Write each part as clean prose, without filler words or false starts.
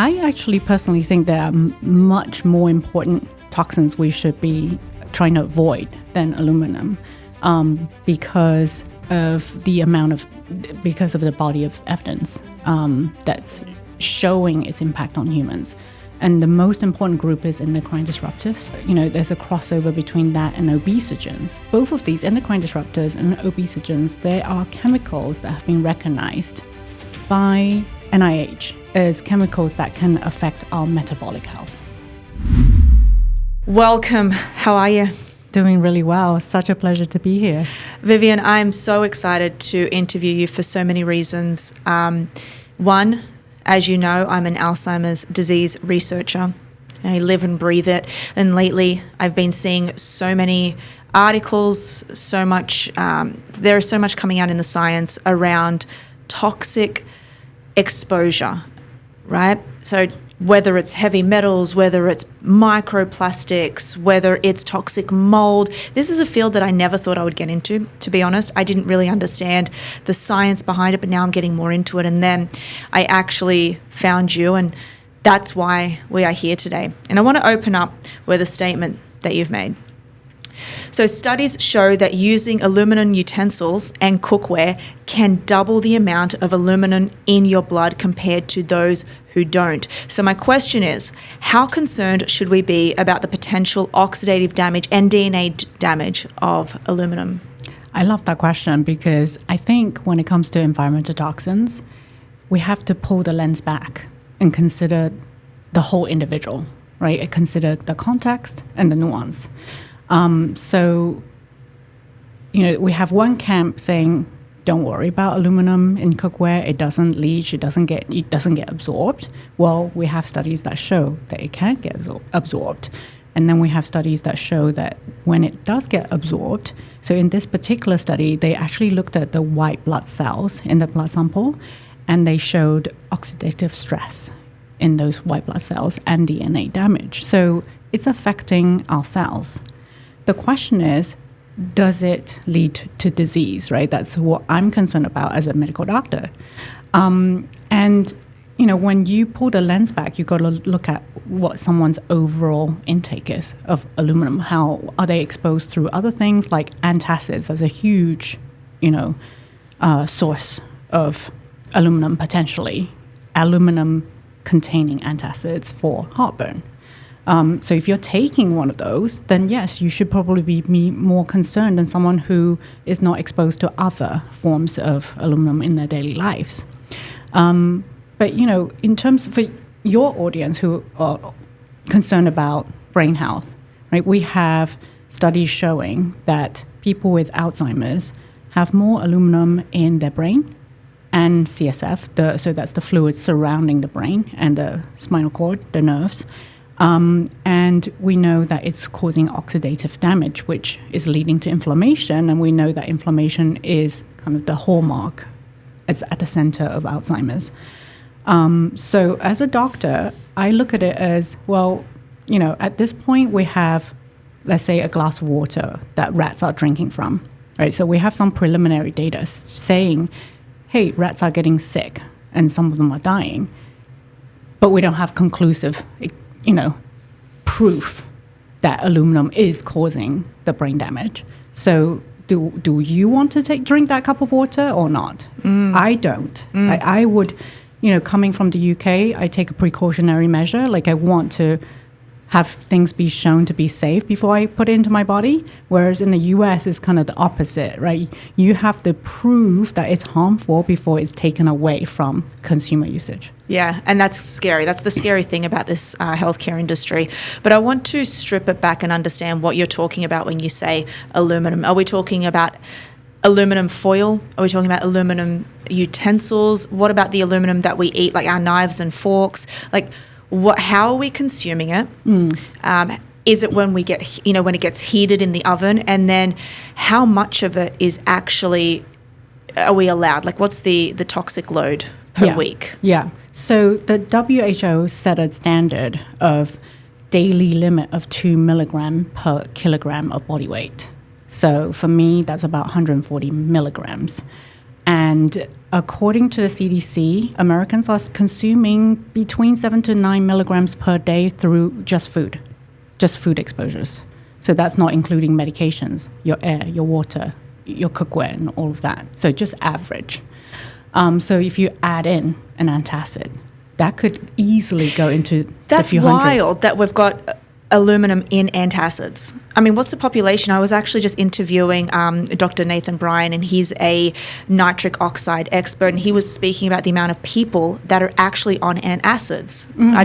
I actually personally think there are much more important toxins we should be trying to avoid than aluminum, because of the body of evidence that's showing its impact on humans. And the most important group is endocrine disruptors. There's a crossover between that and obesogens. Both of these endocrine disruptors and obesogens, they are chemicals that have been recognized by NIH as chemicals that can affect our metabolic health. Welcome. How are you? Doing really well. Such a pleasure to be here. Vivian, I'm so excited to interview you for so many reasons. One, as you know, I'm an Alzheimer's disease researcher. I live and breathe it. And lately, I've been seeing so many articles, there is so much coming out in the science around toxic exposure, right? So whether it's heavy metals, whether it's microplastics, whether it's toxic mold, this is a field that I never thought I would get into, to be honest. I didn't really understand the science behind it, but now I'm getting more into it. And then I actually found you, and that's why we are here today. And I want to open up with a statement that you've made. So studies show that using aluminum utensils and cookware can double the amount of aluminum in your blood compared to those who don't. So my question is, how concerned should we be about the potential oxidative damage and DNA damage of aluminum? I love that question because I think when it comes to environmental toxins, we have to pull the lens back and consider the whole individual, right? Consider the context and the nuance. We have one camp saying, don't worry about aluminum in cookware. It doesn't leach. It doesn't get absorbed. Well, we have studies that show that it can get absorbed. And then we have studies that show that when it does get absorbed, so in this particular study, they actually looked at the white blood cells in the blood sample, and they showed oxidative stress in those white blood cells and DNA damage. So it's affecting our cells. The question is, does it lead to disease, right? That's what I'm concerned about as a medical doctor. When you pull the lens back, you've got to look at what someone's overall intake is of aluminum. How are they exposed through other things like antacids as a huge, source of aluminum, potentially. Aluminum-containing antacids for heartburn. So if you're taking one of those, then yes, you should probably be more concerned than someone who is not exposed to other forms of aluminum in their daily lives. But in terms for your audience who are concerned about brain health, right? We have studies showing that people with Alzheimer's have more aluminum in their brain and CSF, so that's the fluid surrounding the brain and the spinal cord, the nerves. And we know that it's causing oxidative damage, which is leading to inflammation. And we know that inflammation is kind of the hallmark. It's at the center of Alzheimer's. So as a doctor, I look at it as, well, at this point we have, let's say, a glass of water that rats are drinking from, right? So we have some preliminary data saying, hey, rats are getting sick and some of them are dying. But we don't have conclusive proof that aluminum is causing the brain damage. So do you want to drink that cup of water or not? I don't. I would, coming from the UK, I take a precautionary measure. Like I want to have things be shown to be safe before I put it into my body. Whereas in the US, it's kind of the opposite, right? You have to prove that it's harmful before it's taken away from consumer usage. Yeah, and that's scary. That's the scary thing about this healthcare industry. But I want to strip it back and understand what you're talking about when you say aluminum. Are we talking about aluminum foil? Are we talking about aluminum utensils? What about the aluminum that we eat, like our knives and forks? Like, how are we consuming it? Is it when we get, when it gets heated in the oven? And then how much of it is actually, are we allowed? Like, what's the toxic load per week? Yeah. So the WHO set a standard of daily limit of 2 milligram per kilogram of body weight. So for me, that's about 140 milligrams. And according to the CDC, Americans are consuming between 7 to 9 milligrams per day through just food exposures. So that's not including medications, your air, your water, your cookware, and all of that. So just average. So if you add in an antacid, that could easily go into That's a few hundreds. wild that we've got aluminum in antacids. I mean, what's the population? I was actually just interviewing Dr. Nathan Bryan, and he's a nitric oxide expert, and he was speaking about the amount of people that are actually on antacids. Mm-hmm.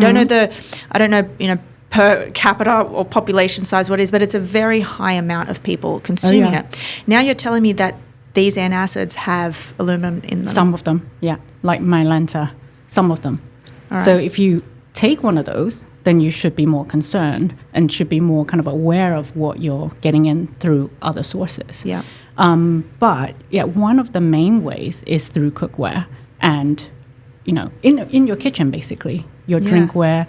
I don't know, per capita or population size what it is, but it's a very high amount of people consuming it. Now you're telling me that these antacids have aluminum in them. Some of them, yeah, like Mylanta, some of them. Right. So if you take one of those, then you should be more concerned and should be more kind of aware of what you're getting in through other sources. Yeah. But one of the main ways is through cookware and, in your kitchen, basically, your drinkware.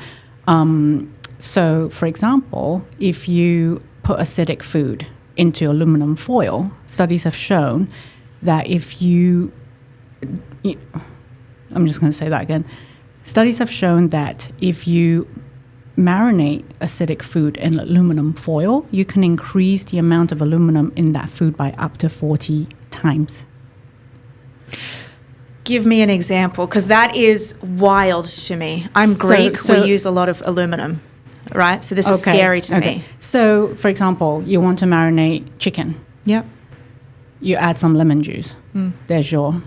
So, for example, if you put acidic food into aluminum foil, studies have shown that if you I'm just going to say that again. Studies have shown that if you marinate acidic food in aluminum foil, you can increase the amount of aluminum in that food by up to 40 times. Give me an example, because that is wild to me. I'm Greek. We use a lot of aluminum, right? So this is scary to me. So, for example, you want to marinate chicken. Yep. You add some lemon juice. There's your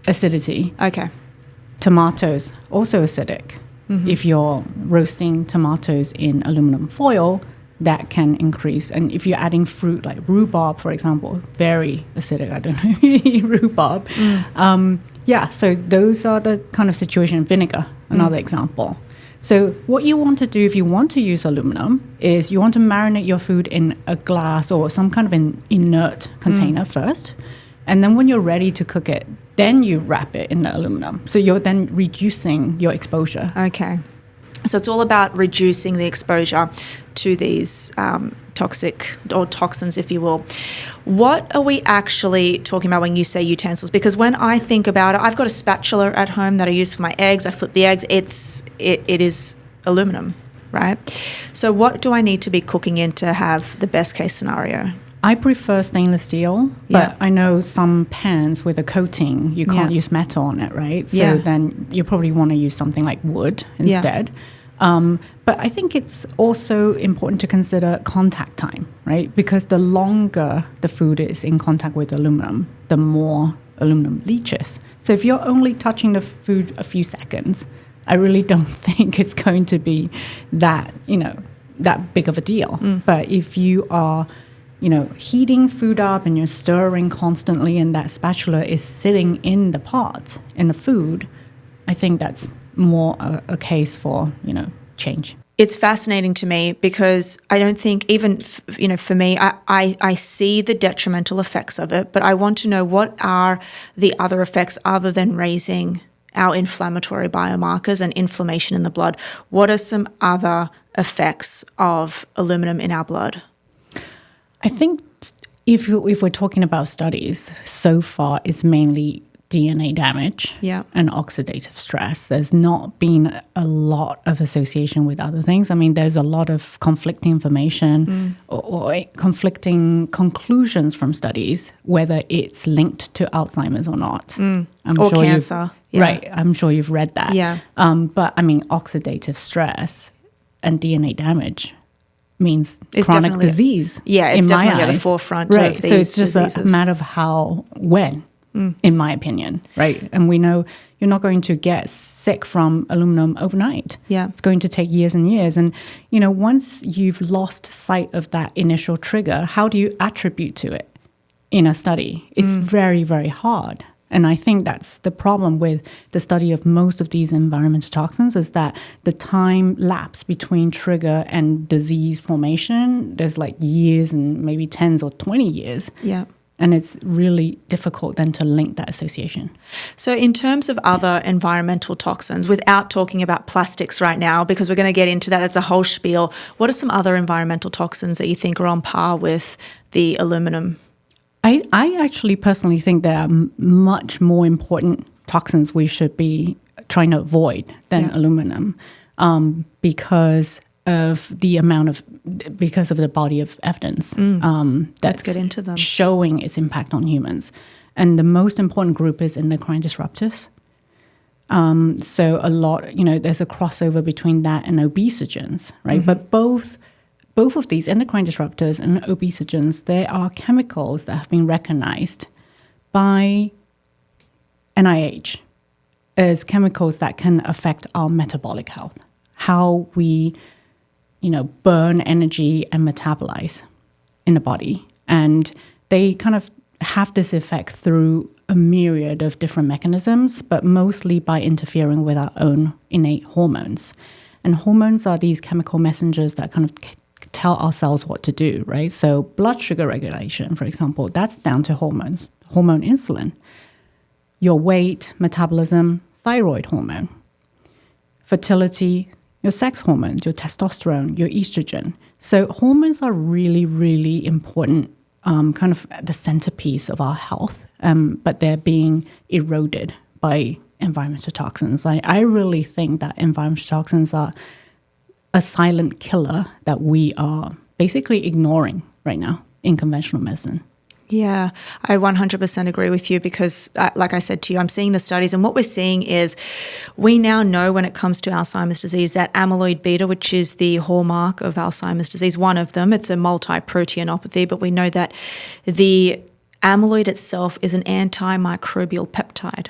acidity. Okay. Tomatoes, also acidic. Mm-hmm. If you're roasting tomatoes in aluminum foil, that can increase. And if you're adding fruit like rhubarb, for example, very acidic. I don't know if you eat rhubarb. So those are the kind of situation. Vinegar, another example. So what you want to do if you want to use aluminum is you want to marinate your food in a glass or some kind of an inert container first. And then when you're ready to cook it, then you wrap it in the aluminum. So you're then reducing your exposure. Okay. So it's all about reducing the exposure to these toxic or toxins, if you will. What are we actually talking about when you say utensils? Because when I think about it, I've got a spatula at home that I use for my eggs. I flip the eggs. It is aluminum, right? So what do I need to be cooking in to have the best case scenario? I prefer stainless steel, but I know some pans with a coating, you can't use metal on it, right? So then you probably want to use something like wood instead. But I think it's also important to consider contact time, right? Because the longer the food is in contact with aluminum, the more aluminum leaches. So if you're only touching the food a few seconds, I really don't think it's going to be that, that big of a deal. But if you are heating food up and you're stirring constantly and that spatula is sitting in the pot, in the food, I think that's more a case for, change. It's fascinating to me because I don't think even, for me, I see the detrimental effects of it, but I want to know what are the other effects other than raising our inflammatory biomarkers and inflammation in the blood. What are some other effects of aluminum in our blood? I think if we're talking about studies, so far it's mainly DNA damage and oxidative stress. There's not been a lot of association with other things. I mean, there's a lot of conflicting information or conflicting conclusions from studies, whether it's linked to Alzheimer's or not. Or sure cancer. Right, I'm sure you've read that. Yeah. But, I mean, oxidative stress and DNA damage means it's chronic disease. Yeah, it's in my definitely eyes. At the forefront of these So it's just diseases. a matter of how, when, in my opinion, right? And we know you're not going to get sick from aluminum overnight. Yeah. It's going to take years and years. And, once you've lost sight of that initial trigger, how do you attribute to it in a study? It's very, very hard. And I think that's the problem with the study of most of these environmental toxins is that the time lapse between trigger and disease formation, there's like years and maybe 10s or 20 years. Yeah. And it's really difficult then to link that association. So in terms of other environmental toxins, without talking about plastics right now, because we're going to get into that, that's a whole spiel, what are some other environmental toxins that you think are on par with the aluminum? I actually personally think there are much more important toxins we should be trying to avoid than aluminum, because of the body of evidence Let's get into them. showing its impact on humans. And the most important group is endocrine disruptors. So a lot, there's a crossover between that and obesogens, right? Mm-hmm. But both of these endocrine disruptors and obesogens, they are chemicals that have been recognized by NIH as chemicals that can affect our metabolic health, how we, burn energy and metabolize in the body. And they kind of have this effect through a myriad of different mechanisms, but mostly by interfering with our own innate hormones. And hormones are these chemical messengers that kind of tell our cells what to do, right? So blood sugar regulation, for example, that's down to hormones, hormone insulin. Your weight, metabolism, thyroid hormone. Fertility, your sex hormones, your testosterone, your estrogen. So hormones are really, really important, kind of the centerpiece of our health, but they're being eroded by environmental toxins. I really think that environmental toxins are a silent killer that we are basically ignoring right now in conventional medicine. Yeah, I 100% agree with you because, like I said to you, I'm seeing the studies, and what we're seeing is we now know when it comes to Alzheimer's disease that amyloid beta, which is the hallmark of Alzheimer's disease, one of them, it's a multi-proteinopathy, but we know that the amyloid itself is an antimicrobial peptide.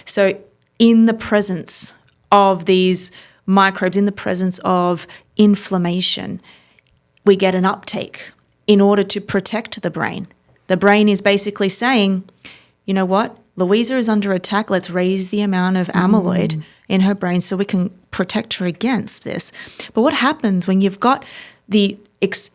So in the presence of these microbes, in the presence of inflammation, we get an uptake in order to protect the brain. The brain is basically saying, you know what, Louisa is under attack. Let's raise the amount of amyloid in her brain so we can protect her against this. But what happens when you've got the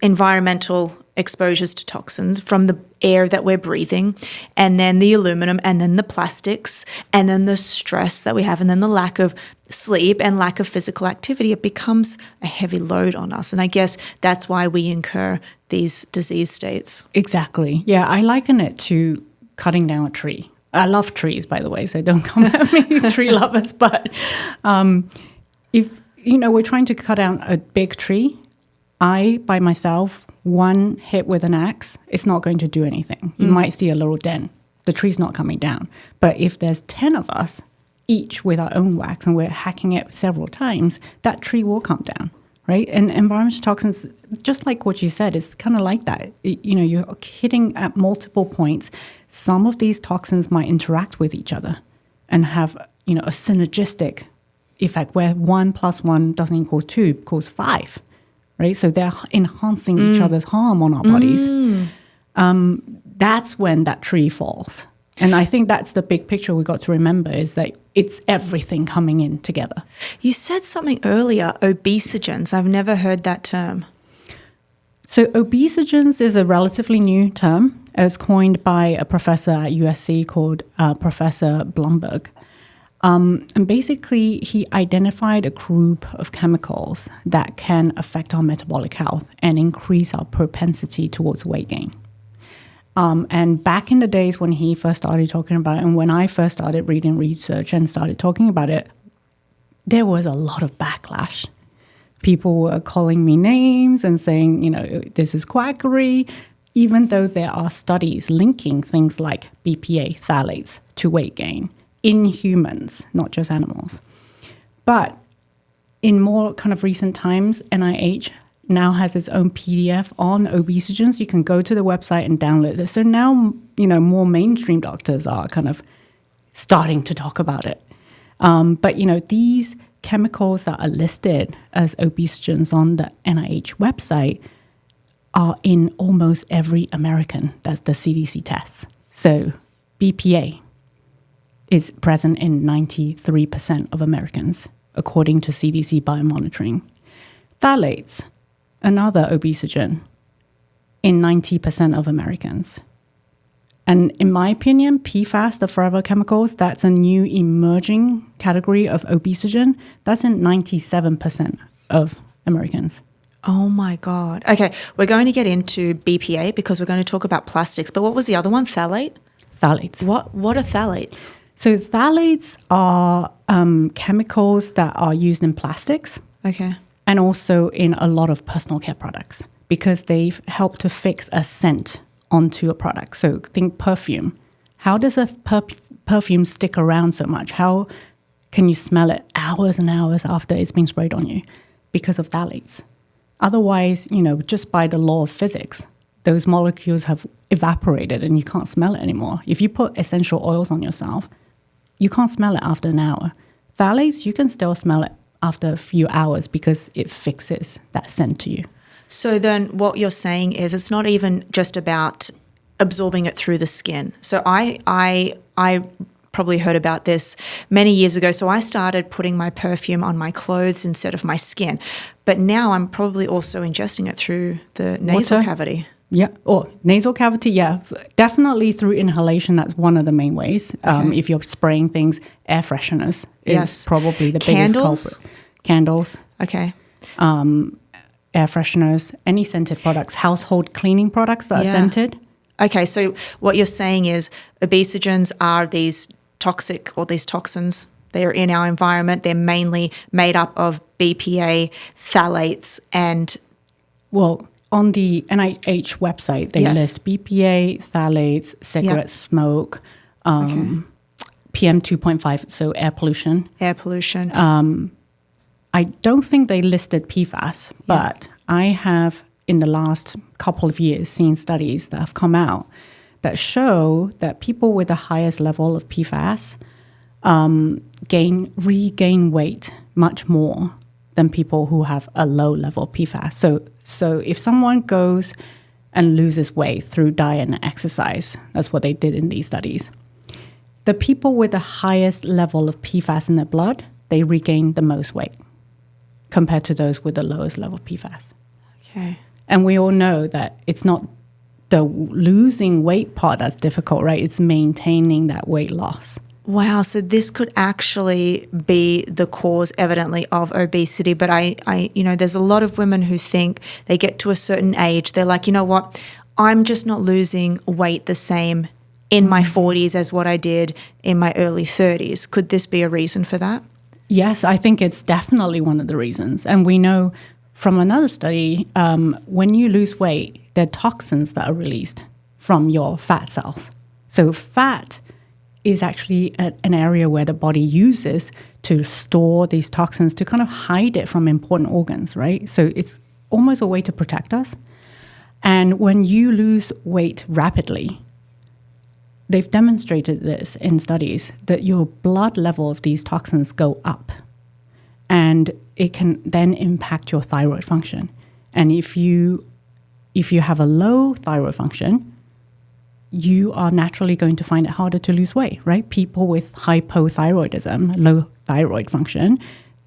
environmental exposures to toxins from the air that we're breathing, and then the aluminum, and then the plastics, and then the stress that we have, and then the lack of sleep and lack of physical activity, it becomes a heavy load on us. And I guess that's why we incur these disease states. Exactly. Yeah, I liken it to cutting down a tree. I love trees, by the way, so don't come at me, tree lovers. But if, we're trying to cut down a big tree, I, by myself, one hit with an axe, it's not going to do anything. You might see a little dent. The tree's not coming down. But if there's 10 of us, each with our own wax, and we're hacking it several times, that tree will come down, right? And environmental toxins, just like what you said, it's kind of like that. You're hitting at multiple points. Some of these toxins might interact with each other and have, a synergistic effect where 1 + 1 doesn't equal 2, equals 5. Right, so they're enhancing each other's harm on our bodies. That's when that tree falls. And I think that's the big picture we got to remember, is that it's everything coming in together. You said something earlier, obesogens. I've never heard that term. So obesogens is a relatively new term. It was coined by a professor at USC called Professor Blumberg. And basically, he identified a group of chemicals that can affect our metabolic health and increase our propensity towards weight gain. And back in the days when he first started talking about it, and when I first started reading research and started talking about it, there was a lot of backlash. People were calling me names and saying, this is quackery, even though there are studies linking things like BPA, phthalates, to weight gain in humans, not just animals. But in more kind of recent times, NIH now has its own PDF on obesogens. You can go to the website and download it. So now, more mainstream doctors are kind of starting to talk about it. But, these chemicals that are listed as obesogens on the NIH website are in almost every American that the CDC tests. So BPA is present in 93% of Americans, according to CDC biomonitoring. Phthalates, another obesogen, in 90% of Americans. And in my opinion, PFAS, the forever chemicals, that's a new emerging category of obesogen. That's in 97% of Americans. Oh my God. Okay, we're going to get into BPA because we're going to talk about plastics. But what was the other one? Phthalate? Phthalates. What are phthalates? So phthalates are chemicals that are used in plastics. Okay. And also in a lot of personal care products because they help to fix a scent onto a product. So think perfume. How does a perfume stick around so much? How can you smell it hours and hours after it's been sprayed on you? Because of phthalates. Otherwise, just by the law of physics, those molecules have evaporated and you can't smell it anymore. If you put essential oils on yourself, you can't smell it after an hour. Phthalates, you can still smell it after a few hours because it fixes that scent to you. So then what you're saying is it's not even just about absorbing it through the skin. So I probably heard about this many years ago. So I started putting my perfume on my clothes instead of my skin. But now I'm probably also ingesting it through the nasal cavity. Yeah, or nasal cavity, yeah. Definitely through inhalation, that's one of the main ways. Okay. If you're spraying things, air fresheners is probably the biggest culprit. Candles. Okay. Air fresheners, any scented products, household cleaning products that are scented. Okay, so what you're saying is obesogens are these toxic or these toxins. They're in our environment. They're mainly made up of BPA, phthalates, and... Well, on the NIH website, they list BPA, phthalates, cigarette smoke, PM 2.5, so air pollution. Air pollution. I don't think they listed PFAS, but I have, in the last couple of years, seen studies that have come out that show that people with the highest level of PFAS regain weight much more than people who have a low level of PFAS. So if someone goes and loses weight through diet and exercise, that's what they did in these studies. The people with the highest level of PFAS in their blood, they regain the most weight compared to those with the lowest level of PFAS. Okay. And we all know that it's not the losing weight part that's difficult, right? It's maintaining that weight loss. Wow, so this could actually be the cause, evidently, of obesity. But I there's a lot of women who think they get to a certain age, they're like, you know what, I'm just not losing weight the same in my 40s as what I did in my early 30s. Could this be a reason for that? Yes, I think it's definitely one of the reasons. And we know from another study, when you lose weight, there are toxins that are released from your fat cells. So fat is actually an area where the body uses to store these toxins to kind of hide it from important organs, right? So it's almost a way to protect us. And when you lose weight rapidly, they've demonstrated this in studies, that your blood level of these toxins go up. And it can then impact your thyroid function. And if you have a low thyroid function, you are naturally going to find it harder to lose weight, right? People with hypothyroidism, low thyroid function,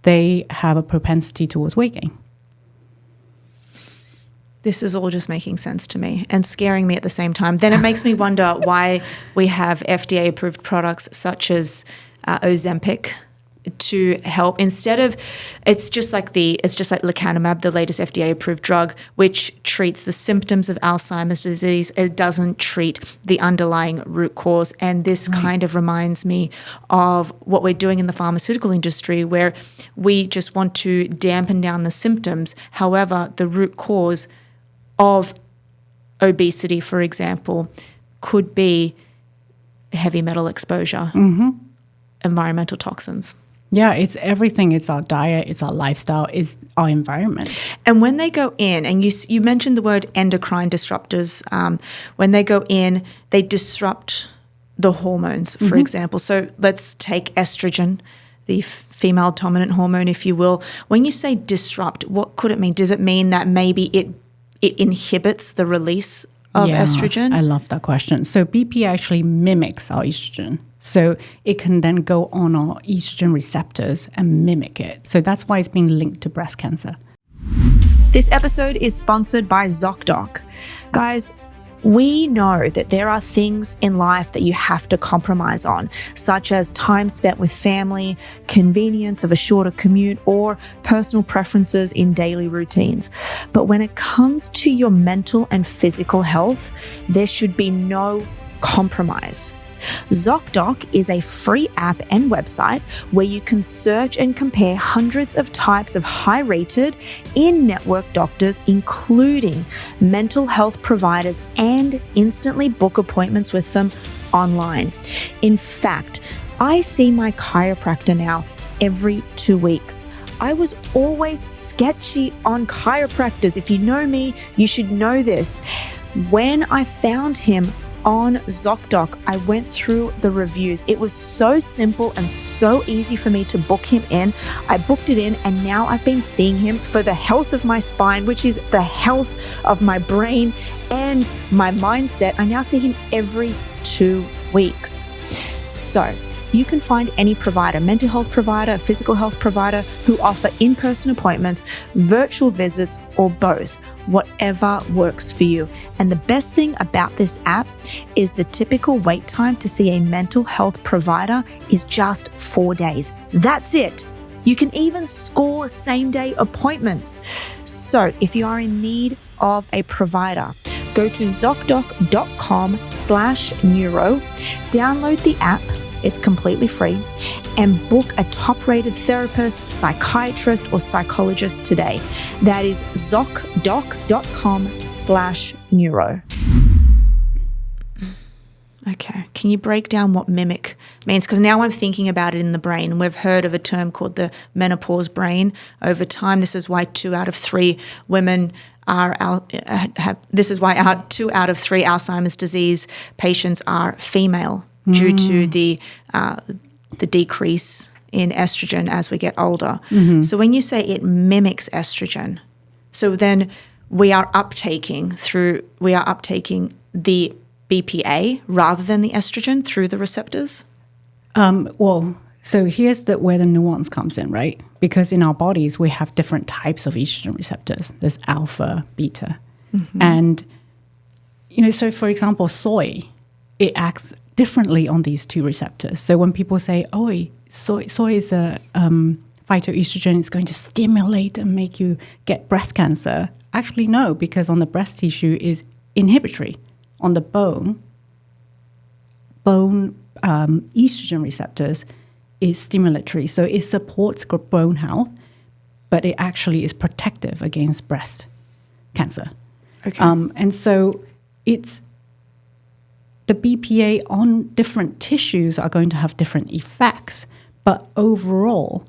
they have a propensity towards weight gain. This is all just making sense to me and scaring me at the same time. Then it makes me wonder why we have FDA-approved products such as Ozempic to help. Instead of, it's just like lecanemab, the latest FDA-approved drug, which treats the symptoms of Alzheimer's disease. It doesn't treat the underlying root cause. And this kind of reminds me of what we're doing in the pharmaceutical industry, where we just want to dampen down the symptoms. However, the root cause of obesity, for example, could be heavy metal exposure, environmental toxins. Yeah, it's everything. It's our diet, it's our lifestyle, it's our environment. And when they go in, and you mentioned the word endocrine disruptors, when they go in, they disrupt the hormones, for example. So let's take estrogen, the female dominant hormone, if you will. When you say disrupt, what could it mean? Does it mean that maybe it inhibits the release of estrogen? I love that question. So BP actually mimics our estrogen. So it can then go on our estrogen receptors and mimic it. So that's why it's been linked to breast cancer. This episode is sponsored by ZocDoc. Guys, We know that there are things in life that you have to compromise on, such as time spent with family, convenience of a shorter commute, or personal preferences in daily routines. But when it comes to your mental and physical health, there should be no compromise. ZocDoc is a free app and website where you can search and compare hundreds of types of high-rated in-network doctors, including mental health providers, and instantly book appointments with them online. In fact, I see my chiropractor now every 2 weeks. I was always sketchy on chiropractors. If you know me, you should know this. When I found him on ZocDoc, I went through the reviews. It was so simple and so easy for me to book him in. I booked it in, and now I've been seeing him for the health of my spine, which is the health of my brain and my mindset. I now see him every 2 weeks. So you can find any provider, mental health provider, physical health provider, who offer in-person appointments, virtual visits, or both, whatever works for you. And the best thing about this app is the typical wait time to see a mental health provider is just 4 days. That's it. You can even score same-day appointments. So if you are in need of a provider, go to ZocDoc.com/neuro, download the app. It's completely free, and book a top-rated therapist, psychiatrist, or psychologist today. That is ZocDoc.com/neuro. Okay, can you break down what mimic means? Because now I'm thinking about it in the brain. We've heard of a term called the menopause brain. Over time, this is why 2 out of 3 women this is why 2 out of 3 Alzheimer's disease patients are female, due to the decrease in estrogen as we get older. So when you say it mimics estrogen, so then we are uptaking the BPA rather than the estrogen through the receptors? So here's where the nuance comes in, right? Because in our bodies, we have different types of estrogen receptors. There's alpha, beta. And, so for example, soy, it acts differently on these 2 receptors. So when people say, soy is a phytoestrogen, it's going to stimulate and make you get breast cancer. Actually, no, because on the breast tissue is inhibitory. On the bone estrogen receptors is stimulatory. So it supports bone health, but it actually is protective against breast cancer. Okay. And so it's the BPA on different tissues are going to have different effects, but overall,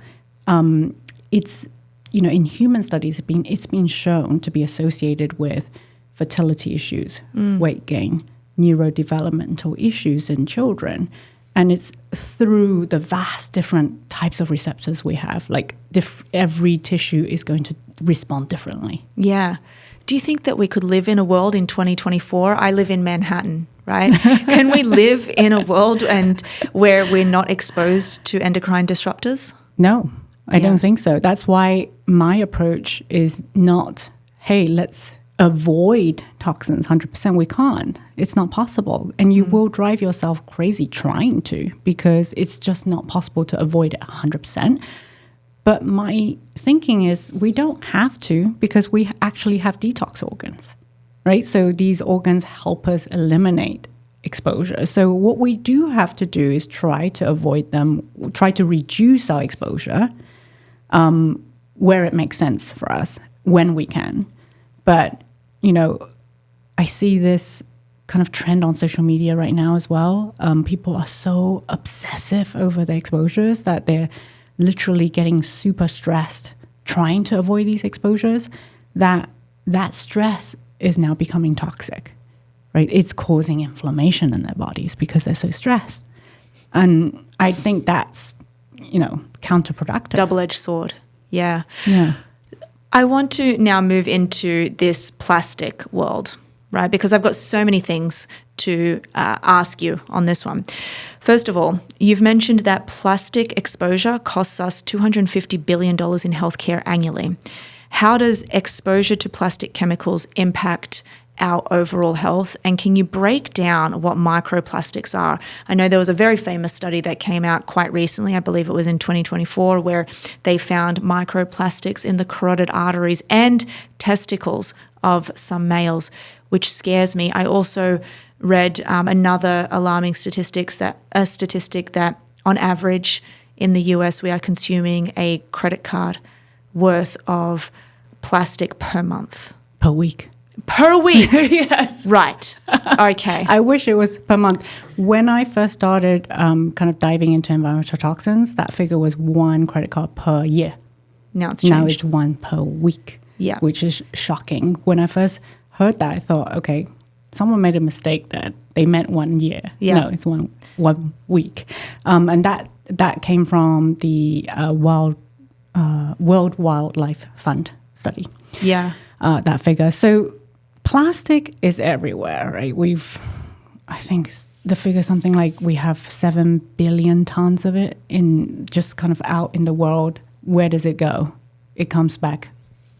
it's in human studies it's been shown to be associated with fertility issues, weight gain, neurodevelopmental issues in children, and it's through the vast different types of receptors we have. Like every tissue is going to respond differently. Yeah. Do you think that we could live in a world in 2024? I live in Manhattan, right? Can we live in a world where we're not exposed to endocrine disruptors? No, I don't think so. That's why my approach is not, hey, let's avoid toxins 100%. We can't. It's not possible. And you will drive yourself crazy trying to, because it's just not possible to avoid it 100%. But my thinking is we don't have to, because we actually have detox organs, right? So these organs help us eliminate exposure. So what we do have to do is try to avoid them, try to reduce our exposure where it makes sense for us, when we can. But, I see this kind of trend on social media right now as well. People are so obsessive over their exposures that they're literally getting super stressed trying to avoid these exposures, that stress is now becoming toxic, right? It's causing inflammation in their bodies because they're so stressed. And I think that's, counterproductive. Double-edged sword. Yeah. Yeah. I want to now move into this plastic world, right? Because I've got so many things to ask you on this one. First of all, you've mentioned that plastic exposure costs us $250 billion in healthcare annually. How does exposure to plastic chemicals impact our overall health? And can you break down what microplastics are? I know there was a very famous study that came out quite recently, I believe it was in 2024, where they found microplastics in the carotid arteries and testicles of some males, which scares me. I also read another alarming statistic that on average in the US we are consuming a credit card worth of plastic per month. Per week. Per week? Yes. Right. Okay. I wish it was per month. When I first started kind of diving into environmental toxins, that figure was 1 credit card per year. Now it's changed. Now it's 1 per week, Yeah. which is shocking. When I first heard that, I thought, okay, someone made a mistake that they meant 1 year. Yeah. No, it's one week. And that came from the World Wildlife Fund study. Yeah. That figure. So plastic is everywhere, right? I think the figure something like we have 7 billion tons of it in just kind of out in the world. Where does it go? It comes back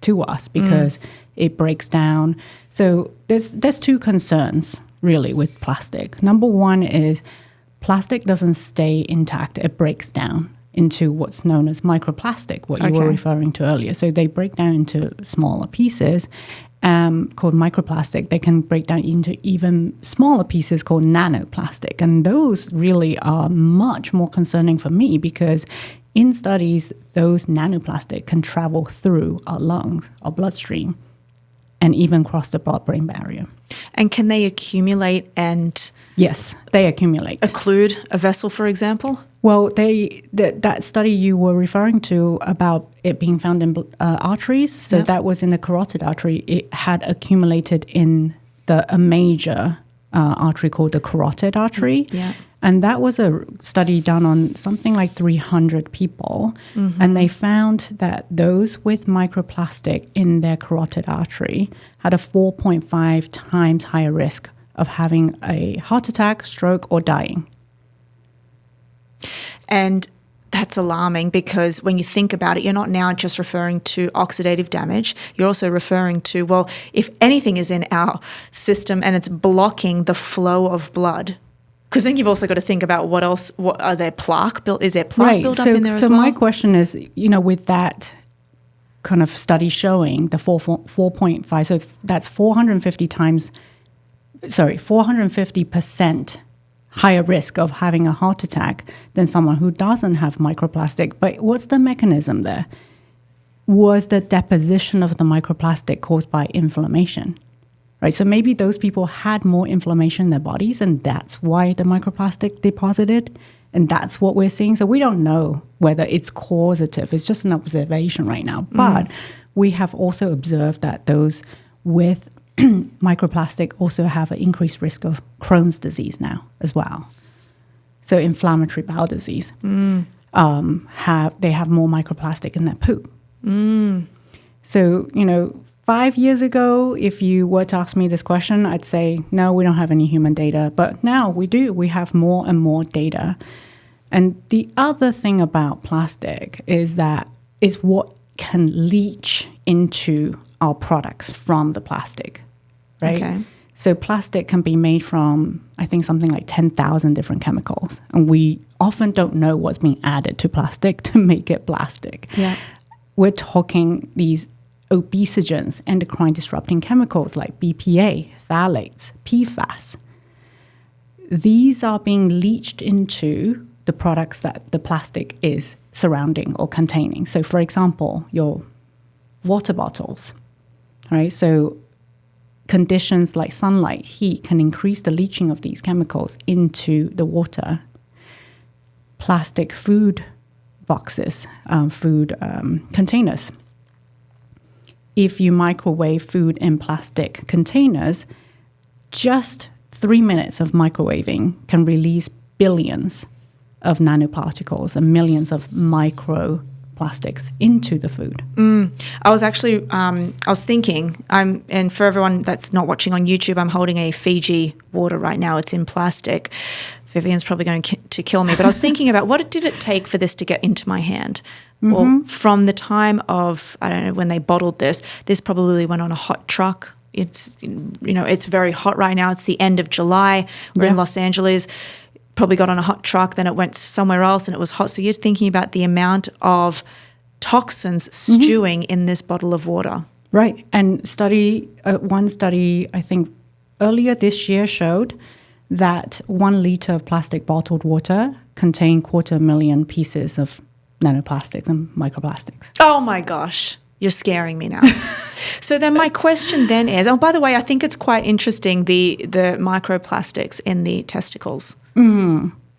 to us because it breaks down. So there's 2 concerns really with plastic. Number one is plastic doesn't stay intact. It breaks down into what's known as microplastic, what you were referring to earlier. So they break down into smaller pieces called microplastic. They can break down into even smaller pieces called nanoplastic. And those really are much more concerning for me because in studies, those nanoplastic can travel through our lungs, our bloodstream, and even cross the blood-brain barrier. And can they accumulate and... Yes, they accumulate. Occlude a vessel, for example? Well, that study you were referring to about it being found in arteries, so that was in the carotid artery. It had accumulated in a major artery called the carotid artery. Yeah. And that was a study done on something like 300 people. Mm-hmm. And they found that those with microplastic in their carotid artery had a 4.5 times higher risk of having a heart attack, stroke, or dying. And that's alarming because when you think about it, you're not now just referring to oxidative damage. You're also referring to, well, if anything is in our system and it's blocking the flow of blood, because then you've also got to think about what else, is there plaque built up in there as well? So my question is, with that kind of study showing the 4.5, so that's 450% higher risk of having a heart attack than someone who doesn't have microplastic. But what's the mechanism there? Was the deposition of the microplastic caused by inflammation? Right, so maybe those people had more inflammation in their bodies, and that's why the microplastic deposited, and that's what we're seeing. So we don't know whether it's causative. It's just an observation right now. But we have also observed that those with microplastic also have an increased risk of Crohn's disease now as well. So inflammatory bowel disease they have more microplastic in their poop. So 5 years ago, if you were to ask me this question, I'd say, no, we don't have any human data. But now we do. We have more and more data. And the other thing about plastic is that it's what can leach into our products from the plastic, right? Okay. So plastic can be made from, I think, something like 10,000 different chemicals. And we often don't know what's being added to plastic to make it plastic. Yeah. We're talking these Obesogens, endocrine disrupting chemicals like BPA, phthalates, PFAS. These are being leached into the products that the plastic is surrounding or containing. So, for example, your water bottles, right? So conditions like sunlight, heat can increase the leaching of these chemicals into the water. Plastic food boxes, food containers. If you microwave food in plastic containers, just 3 minutes of microwaving can release billions of nanoparticles and millions of microplastics into the food. I was actually, I was thinking, and for everyone that's not watching on YouTube, I'm holding a Fiji water right now. It's in plastic. Vivian's probably going to kill me. But I was thinking about what did it take for this to get into my hand? Or from the time of, I don't know, when they bottled this probably went on a hot truck it's it's very hot right now. It's the end of July. We're in Los Angeles. Probably got on a hot truck, then it went somewhere else and it was hot. So you're thinking about the amount of toxins stewing in this bottle of water. Right. And one study, I think earlier this year showed that 1 liter of plastic bottled water contained 250,000 pieces of nanoplastics and microplastics. Oh my gosh, you're scaring me now. So then my question then is, by the way, I think it's quite interesting, the microplastics in the testicles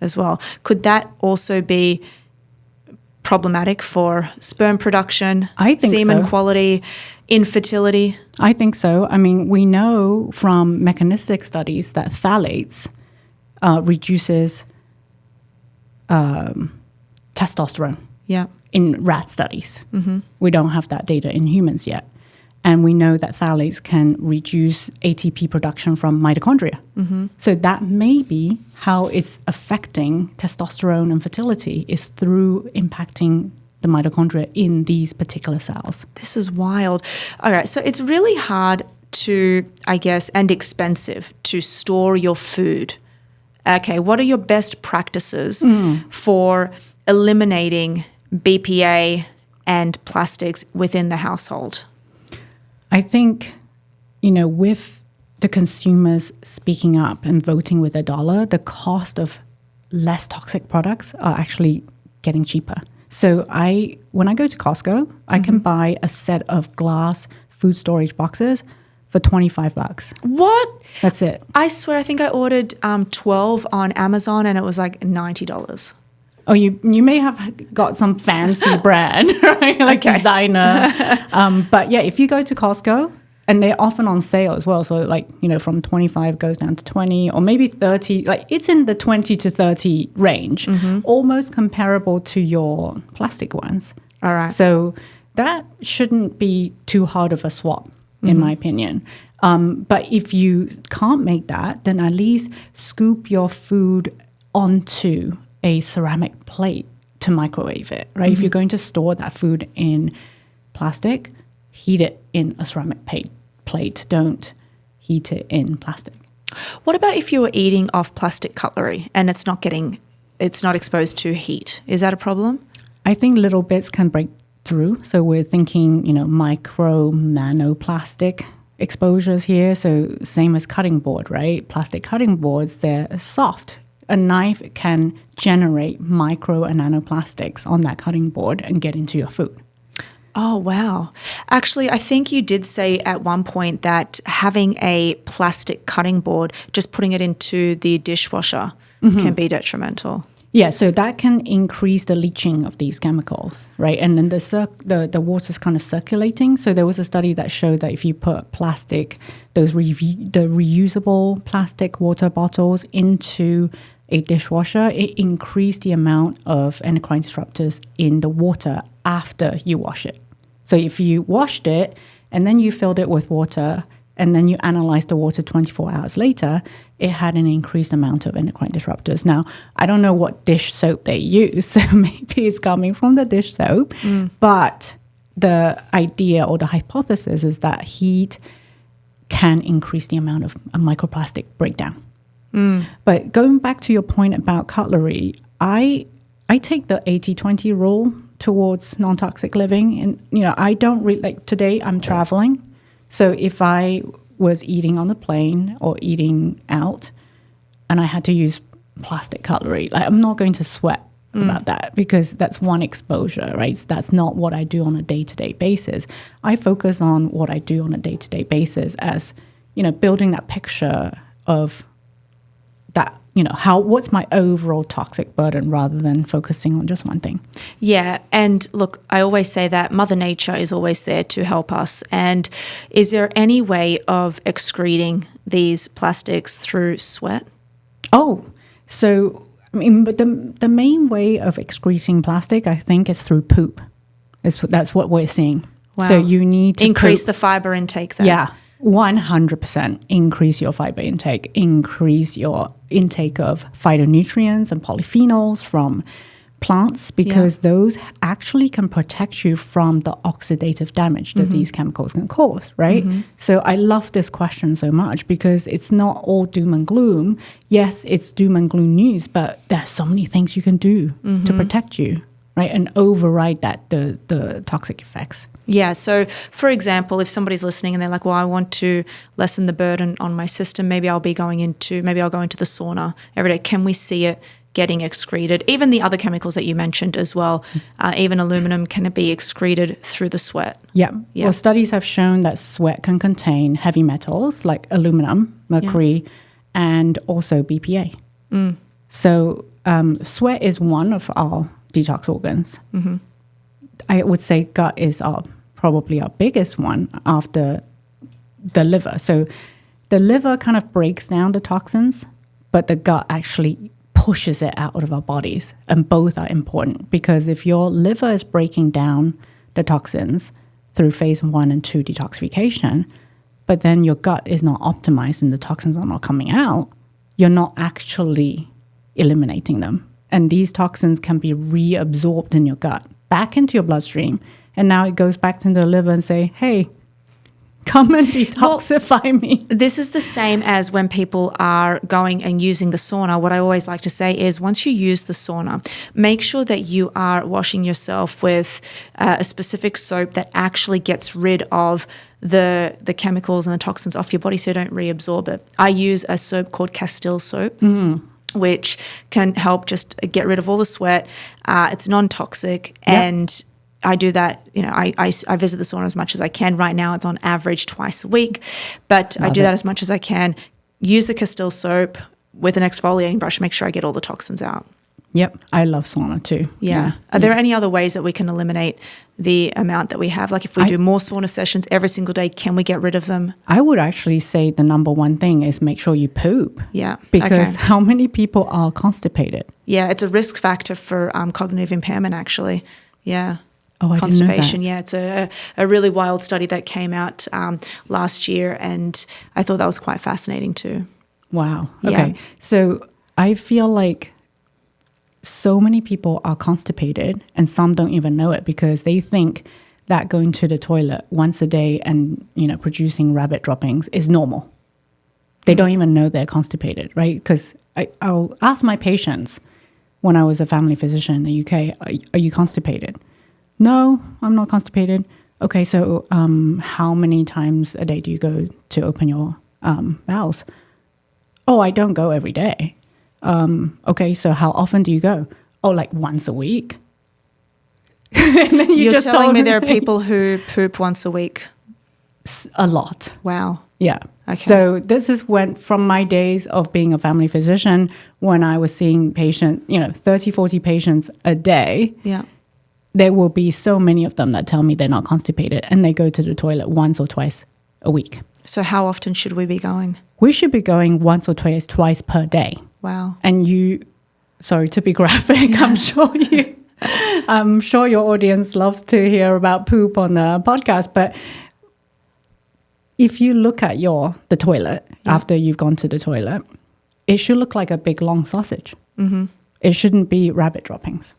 as well. Could that also be problematic for sperm production, I think semen so. quality, infertility? I think so. I mean, we know from mechanistic studies that phthalates reduces testosterone in rat studies. We don't have that data in humans yet. And we know that phthalates can reduce ATP production from mitochondria. So that may be how it's affecting testosterone and fertility, is through impacting the mitochondria in these particular cells. This is wild. All right, so it's really hard to, I guess, and expensive to store your food. Okay, what are your best practices for eliminating BPA and plastics within the household? I think, with the consumers speaking up and voting with their dollar, the cost of less toxic products are actually getting cheaper. So when I go to Costco, I can buy a set of glass food storage boxes for $25. What? That's it. I swear, I think I ordered 12 on Amazon and it was like $90. Oh, you may have got some fancy brand, right? Like designer. But yeah, if you go to Costco, and they're often on sale as well. So from 25 goes down to 20 or maybe 30. Like it's in the 20 to 30 range, almost comparable to your plastic ones. All right. So that shouldn't be too hard of a swap, in my opinion. But if you can't make that, then at least scoop your food onto a ceramic plate to microwave it, right? If you're going to store that food in plastic, heat it in a ceramic plate. Don't heat it in plastic. What about if you were eating off plastic cutlery and it's not exposed to heat? Is that a problem? I think little bits can break through. So we're thinking, micro nanoplastic exposures here. So same as cutting board, right? Plastic cutting boards, they're soft. A knife can generate micro and nanoplastics on that cutting board and get into your food. Oh, wow. Actually, I think you did say at one point that having a plastic cutting board, just putting it into the dishwasher can be detrimental. Yeah, so that can increase the leaching of these chemicals, right? And then the water's kind of circulating. So there was a study that showed that if you put plastic, the reusable plastic water bottles into a dishwasher, it increased the amount of endocrine disruptors in the water after you wash it. So if you washed it and then you filled it with water and then you analyzed the water 24 hours later, it had an increased amount of endocrine disruptors. Now, I don't know what dish soap they use, so maybe it's coming from the dish soap, but the idea or the hypothesis is that heat can increase the amount of a microplastic breakdown. But going back to your point about cutlery, I take the 80-20 rule towards non-toxic living. And, I don't really, like today I'm traveling. So if I was eating on the plane or eating out and I had to use plastic cutlery, like I'm not going to sweat about that because that's one exposure, right? That's not what I do on a day-to-day basis. I focus on what I do on a day-to-day basis as, building that picture of that, what's my overall toxic burden rather than focusing on just one thing. Yeah. And look, I always say that Mother Nature is always there to help us. And is there any way of excreting these plastics through sweat? Oh, so, but the main way of excreting plastic, I think, is through poop. That's what we're seeing. Wow. So you need to increase the fiber intake then. Yeah. 100% increase your fiber intake, increase your intake of phytonutrients and polyphenols from plants because those actually can protect you from the oxidative damage that these chemicals can cause, right? So I love this question so much because it's not all doom and gloom. Yes, it's doom and gloom news, but there's so many things you can do to protect you, right? And override the toxic effects. Yeah. So, for example, if somebody's listening and they're like, well, I want to lessen the burden on my system, maybe I'll go into the sauna every day. Can we see it getting excreted? Even the other chemicals that you mentioned as well, even aluminum, can it be excreted through the sweat? Yeah. Well, studies have shown that sweat can contain heavy metals like aluminum, mercury, and also BPA. So sweat is one of our detox organs. I would say gut is probably our biggest one after the liver. So the liver kind of breaks down the toxins, but the gut actually pushes it out of our bodies. And both are important because if your liver is breaking down the toxins through phase 1 and 2 detoxification, but then your gut is not optimized and the toxins are not coming out, you're not actually eliminating them. And these toxins can be reabsorbed in your gut, back into your bloodstream. And now it goes back to the liver and say, hey, come and detoxify me. This is the same as when people are going and using the sauna. What I always like to say is once you use the sauna, make sure that you are washing yourself with a specific soap that actually gets rid of the chemicals and the toxins off your body so you don't reabsorb it. I use a soap called Castile soap. Which can help just get rid of all the sweat. It's non-toxic, and I do that. I visit the sauna as much as I can. Right now, it's on average twice a week, but I do that as much as I can. Use the Castile soap with an exfoliating brush. Make sure I get all the toxins out. Yep, I love sauna too. Yeah. Are there any other ways that we can eliminate the amount that we have? Like if we do more sauna sessions every single day, can we get rid of them? I would actually say the number one thing is make sure you poop. Yeah. Because how many people are constipated? Yeah, it's a risk factor for cognitive impairment actually. Yeah. Oh, I constipation. didn't know that. Yeah, it's a really wild study that came out last year, and I thought that was quite fascinating too. Wow. Okay. Yeah. So I feel like so many people are constipated and some don't even know it because they think that going to the toilet once a day and, producing rabbit droppings is normal. They don't even know they're constipated, right? Because I'll ask my patients when I was a family physician in the UK, are you constipated? No, I'm not constipated. Okay, so how many times a day do you go to open your bowels? Oh, I don't go every day. Okay, so how often do you go? Oh, like once a week. And then You're just telling me there are people who poop once a week? A lot. Wow. Yeah. Okay. So this is from my days of being a family physician, when I was seeing 30, 40 patients a day. Yeah. There will be so many of them that tell me they're not constipated and they go to the toilet once or twice a week. So how often should we be going? We should be going once or twice per day. Wow. And sorry to be graphic, yeah. I'm sure your audience loves to hear about poop on the podcast, but if you look at the toilet after you've gone to the toilet, it should look like a big long sausage. Mm-hmm. It shouldn't be rabbit droppings.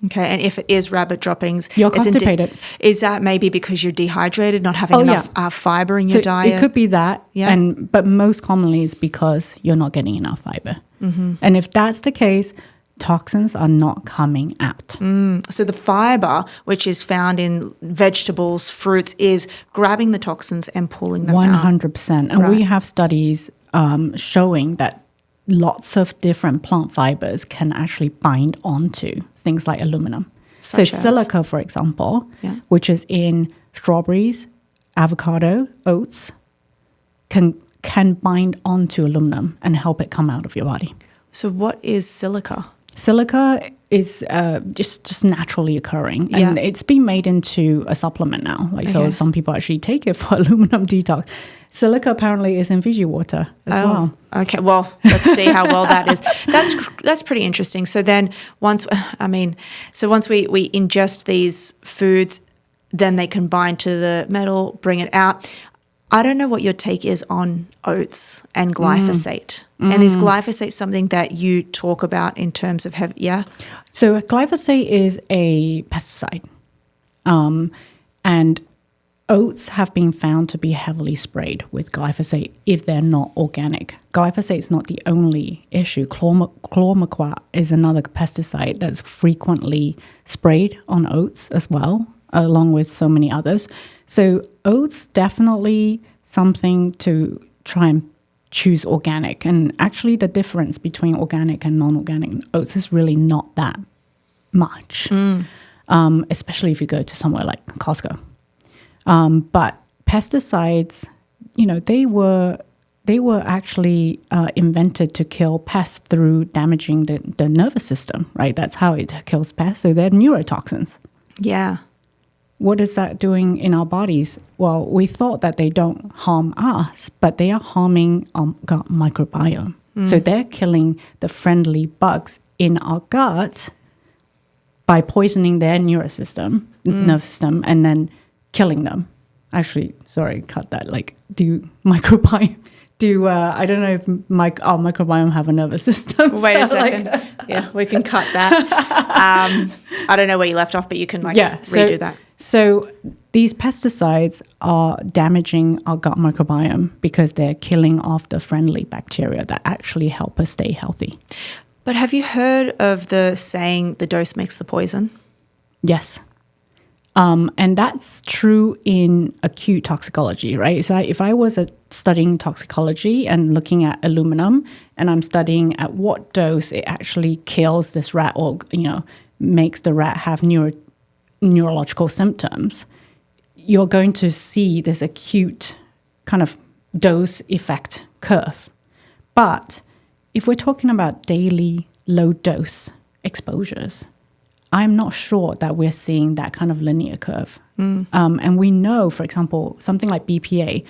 Okay, and if it is rabbit droppings, you're constipated. Is that maybe because you're dehydrated, not having enough fiber in your diet? It could be that, but most commonly it's because you're not getting enough fiber. Mm-hmm. And if that's the case, toxins are not coming out. So the fiber, which is found in vegetables, fruits, is grabbing the toxins and pulling them 100%. And we have studies showing that lots of different plant fibers can actually bind onto things like aluminum. So silica, for example, which is in strawberries, avocado, oats, can bind onto aluminum and help it come out of your body. So what is silica? Silica is just naturally occurring, and it's being made into a supplement now. So some people actually take it for aluminum detox. Silica apparently is in Fiji water as well. Okay, well, let's see how well that is. That's pretty interesting. So then once we ingest these foods, then they can bind to the metal, bring it out. I don't know what your take is on oats and glyphosate. And is glyphosate something that you talk about in terms of So glyphosate is a pesticide. And oats have been found to be heavily sprayed with glyphosate if they're not organic. Glyphosate is not the only issue. Chlormequat is another pesticide that's frequently sprayed on oats as well, along with so many others. So oats definitely something to try and choose organic. And actually the difference between organic and non-organic oats is really not that much, especially if you go to somewhere like Costco. But pesticides, they were actually invented to kill pests through damaging the nervous system, right? That's how it kills pests. So they're neurotoxins. Yeah. What is that doing in our bodies? Well, we thought that they don't harm us, but they are harming our gut microbiome. So they're killing the friendly bugs in our gut by poisoning their nervous system, and then killing them. Actually, sorry, cut that. Like, I don't know if our microbiome have a nervous system. Wait a second. Yeah, we can cut that. I don't know where you left off, but you can redo that. So these pesticides are damaging our gut microbiome because they're killing off the friendly bacteria that actually help us stay healthy. But have you heard of the saying, the dose makes the poison? Yes. And that's true in acute toxicology, right? So if I was studying toxicology and looking at aluminum, and I'm studying at what dose it actually kills this rat or, makes the rat have neurological symptoms, you're going to see this acute kind of dose effect curve. But if we're talking about daily low dose exposures, I'm not sure that we're seeing that kind of linear curve. And we know, for example, something like BPA,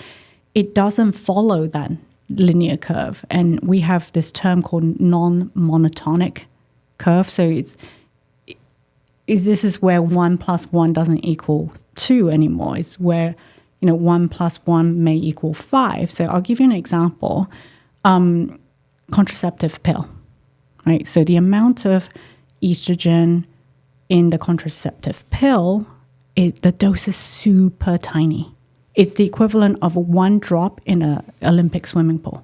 it doesn't follow that linear curve. And we have this term called non-monotonic curve. So this is where 1 + 1 doesn't equal 2 anymore. It's where 1 + 1 may equal 5. So I'll give you an example. Contraceptive pill, right? So the amount of estrogen in the contraceptive pill, the dose is super tiny. It's the equivalent of 1 drop in an Olympic swimming pool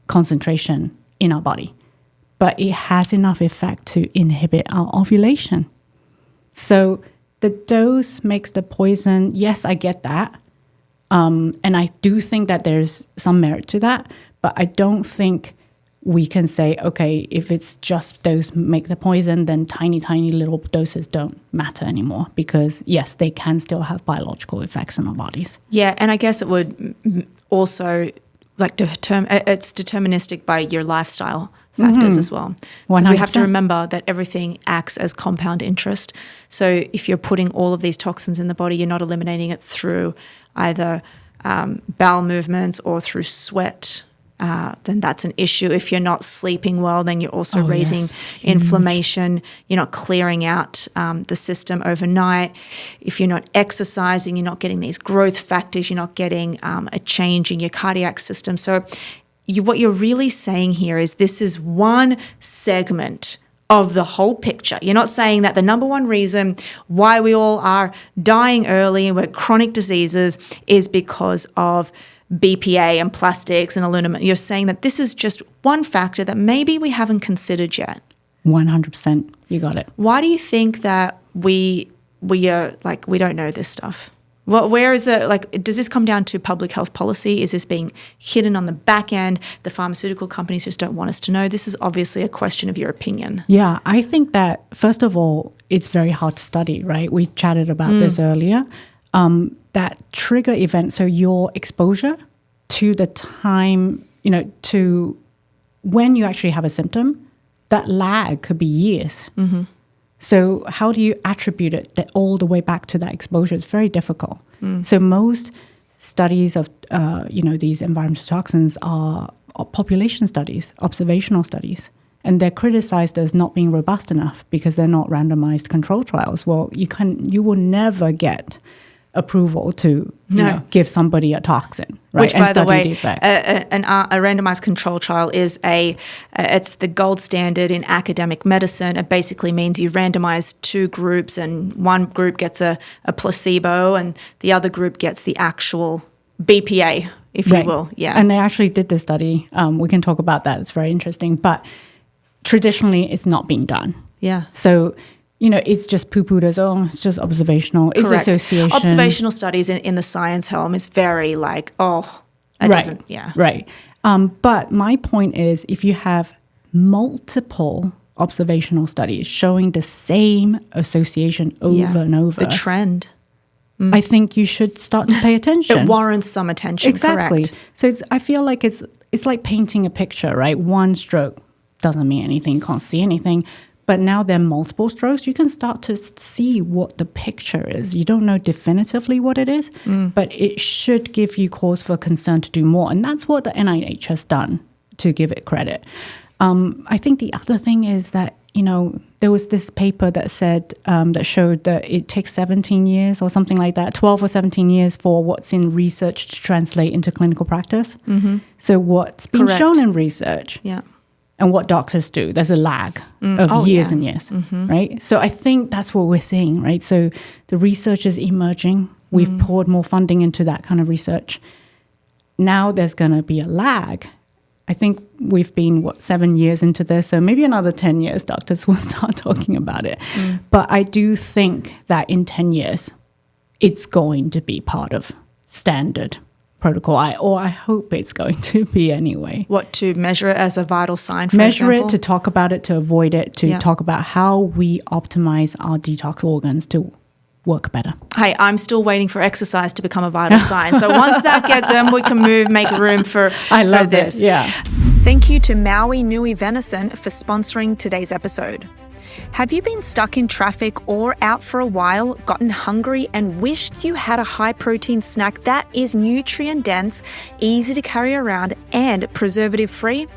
concentration in our body. But it has enough effect to inhibit our ovulation. So the dose makes the poison. Yes, I get that. And I do think that there's some merit to that. But I don't think we can say, okay, if it's just dose make the poison, then tiny, tiny little doses don't matter anymore. Because, yes, they can still have biological effects in our bodies. Yeah, and I guess it would also, it's deterministic by your lifestyle factors as well. Because we have to remember that everything acts as compound interest. So if you're putting all of these toxins in the body, you're not eliminating it through either bowel movements or through sweat, then that's an issue. If you're not sleeping well, then you're also raising inflammation. You're not clearing out the system overnight. If you're not exercising, you're not getting these growth factors. You're not getting a change in your cardiac system. So what you're really saying here is this is one segment of the whole picture. You're not saying that the number one reason why we all are dying early and we're chronic diseases is because of BPA and plastics and aluminum. You're saying that this is just one factor that maybe we haven't considered yet. 100%. You got it. Why do you think that we are we don't know this stuff? Where is does this come down to public health policy? Is this being hidden on the back end? The pharmaceutical companies just don't want us to know. This is obviously a question of your opinion. Yeah, I think that, first of all, it's very hard to study, right? We chatted about this earlier. That trigger event, so your exposure to the time, to when you actually have a symptom, that lag could be years. Mm-hmm. So how do you attribute it all the way back to that exposure? It's very difficult. So most studies of, these environmental toxins are population studies, observational studies. And they're criticized as not being robust enough because they're not randomized control trials. Well, you will never get approval to give somebody a toxin, right? Which, by the way, a a randomized control trial is it's the gold standard in academic medicine. It basically means you randomize two groups, and one group gets a placebo, and the other group gets the actual BPA, if you will. Yeah, and they actually did this study. We can talk about that. It's very interesting, but traditionally, it's not been done. Yeah. So, it's just poo-pooed as, it's just observational. It's Correct. association. Observational studies in the science realm is very like, it doesn't, yeah. Right. But my point is, if you have multiple observational studies showing the same association over and over. The trend. I think you should start to pay attention. It warrants some attention, exactly. Correct. So I feel like it's like painting a picture, right? One stroke doesn't mean anything, you can't see anything. But now there are multiple strokes. You can start to see what the picture is. You don't know definitively what it is, but it should give you cause for concern to do more. And that's what the NIH has done, to give it credit. I think the other thing is that, there was this paper that said, that showed that it takes 17 years or something like that, 12 or 17 years for what's in research to translate into clinical practice. Mm-hmm. So what's been shown in research and what doctors do, there's a lag of years and years, right? So I think that's what we're seeing, right? So the research is emerging. We've poured more funding into that kind of research. Now there's going to be a lag. I think we've been, 7 years into this, so maybe another 10 years doctors will start talking about it. But I do think that in 10 years, it's going to be part of standard protocol, I hope it's going to be anyway. What, to measure it as a vital sign, for measure example? it, to talk about it, to avoid it, to talk about how we optimize our detox organs to work better. Hey, I'm still waiting for exercise to become a vital sign. So once that gets in, we can make room for this. Yeah. Thank you to Maui Nui Venison for sponsoring today's episode. Have you been stuck in traffic or out for a while, gotten hungry and wished you had a high-protein snack that is nutrient-dense, easy to carry around and preservative-free?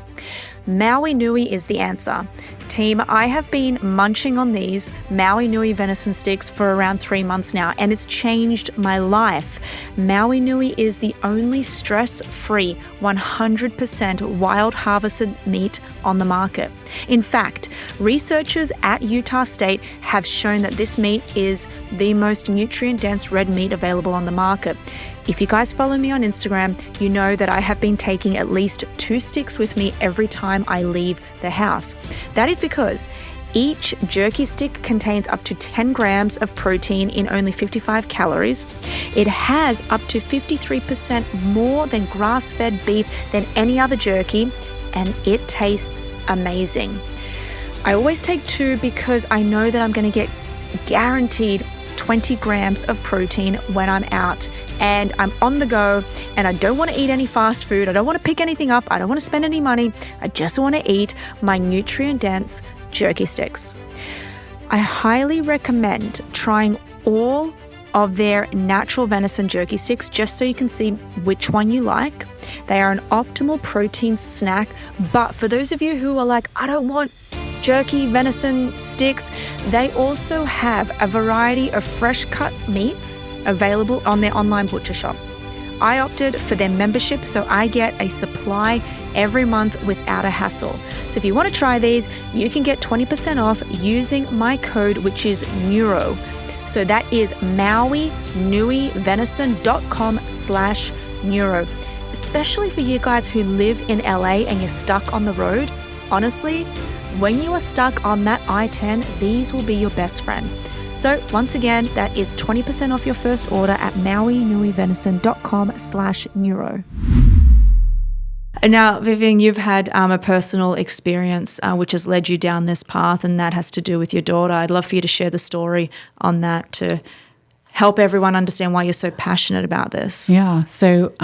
Maui Nui is the answer. Team, I have been munching on these Maui Nui venison sticks for around 3 months now, and it's changed my life. Maui Nui is the only stress-free, 100% wild harvested meat on the market. In fact, researchers at Utah State have shown that this meat is the most nutrient-dense red meat available on the market. If you guys follow me on Instagram, you know that I have been taking at least 2 sticks with me every time I leave the house. That is because each jerky stick contains up to 10 grams of protein in only 55 calories. It has up to 53% more than grass-fed beef than any other jerky, and it tastes amazing. I always take 2 because I know that I'm going to get guaranteed 20 grams of protein when I'm out and I'm on the go and I don't want to eat any fast food. I don't want to pick anything up. I don't want to spend any money. I just want to eat my nutrient-dense jerky sticks. I highly recommend trying all of their natural venison jerky sticks just so you can see which one you like. They are an optimal protein snack, but for those of you who are like, I don't want jerky venison sticks, they also have a variety of fresh cut meats available on their online butcher shop. I opted for their membership, so I get a supply every month without a hassle. So if you want to try these, you can get 20% off using my code, which is NEURO. So that is mauinuivenison.com/neuro. Especially for you guys who live in LA and you're stuck on the road, honestly, when you are stuck on that I-10, these will be your best friend. So once again, that is 20% off your first order at mauinuivenison.com/neuro. Now, Vivian, you've had a personal experience which has led you down this path, and that has to do with your daughter. I'd love for you to share the story on that to help everyone understand why you're so passionate about this. Yeah. So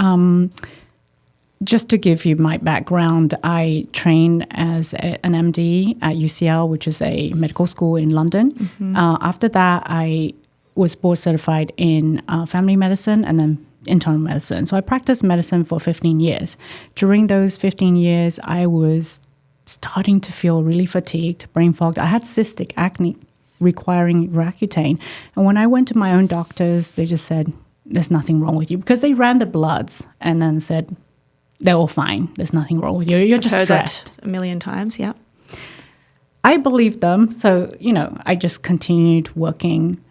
just to give you my background, I trained as an MD at UCL, which is a medical school in London. Mm-hmm. After that, I was board certified in family medicine and then internal medicine. So I practiced medicine for 15 years. During those 15 years, I was starting to feel really fatigued, brain fogged. I had cystic acne requiring Roaccutane. And when I went to my own doctors, they just said, there's nothing wrong with you, because they ran the bloods and then said, they're all fine. There's nothing wrong with you. You're just stressed. That a million times, yeah. I believed them. So, I just continued working,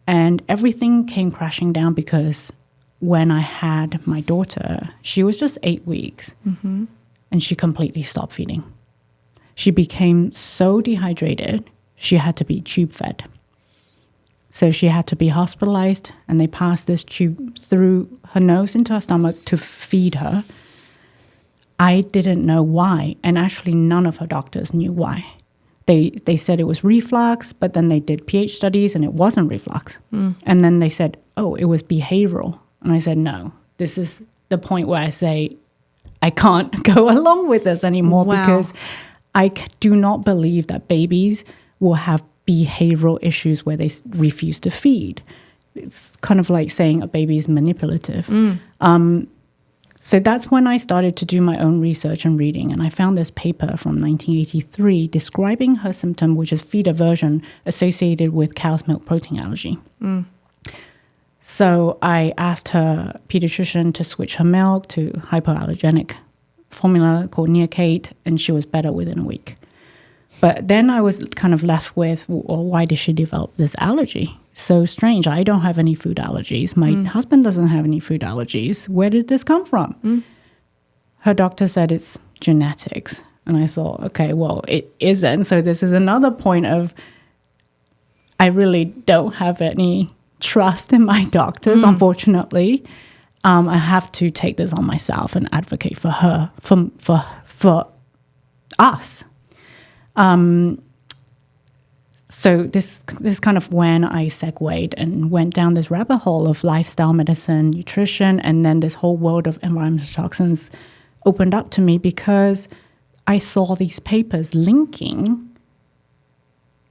and everything came crashing down because when I had my daughter, she was just 8 weeks, and she completely stopped feeding. She became so dehydrated, she had to be tube fed. So she had to be hospitalized, and they passed this tube through her nose into her stomach to feed her. I didn't know why, and actually none of her doctors knew why. They said it was reflux, but then they did pH studies, and it wasn't reflux. And then they said, oh, it was behavioral. And I said, no, this is the point where I say, I can't go along with this anymore, because I do not believe that babies will have behavioral issues where they refuse to feed. It's kind of like saying a baby is manipulative. So that's when I started to do my own research and reading, and I found this paper from 1983 describing her symptom, which is feed aversion associated with cow's milk protein allergy. So I asked her pediatrician to switch her milk to hypoallergenic formula called Neocate, and she was better within a week. But then I was kind of left with, well, why did she develop this allergy? So strange. I don't have any food allergies. My husband doesn't have any food allergies. Where did this come from? Her doctor said it's genetics. And I thought, okay, well, it isn't. So this is another point of, I really don't have any trust in my doctors, unfortunately. I have to take this on myself and advocate for her, for us. So this kind of when I segued and went down this rabbit hole of lifestyle medicine, nutrition, and then this whole world of environmental toxins opened up to me, because I saw these papers linking